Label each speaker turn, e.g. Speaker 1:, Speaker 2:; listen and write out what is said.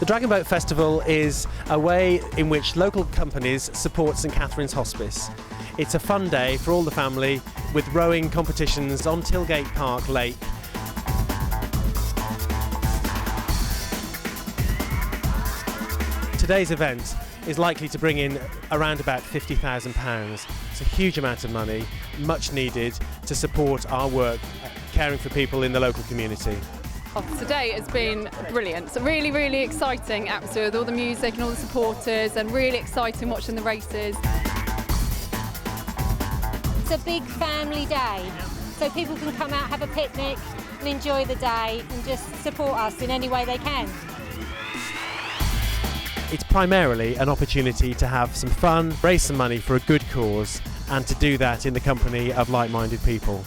Speaker 1: The Dragon Boat Festival is a way in which local companies support St Catherine's Hospice. It's a fun day for all the family with rowing competitions on Tilgate Park Lake. Today's event is likely to bring in around about £50,000. It's a huge amount of money, much needed to support our work caring for people in the local community.
Speaker 2: Today has been brilliant. It's a really, really exciting atmosphere with all the music and all the supporters, and really exciting watching the races.
Speaker 3: It's a big family day, so people can come out, have a picnic and enjoy the day and just support us in any way they can.
Speaker 1: It's primarily an opportunity to have some fun, raise some money for a good cause, and to do that in the company of like-minded people.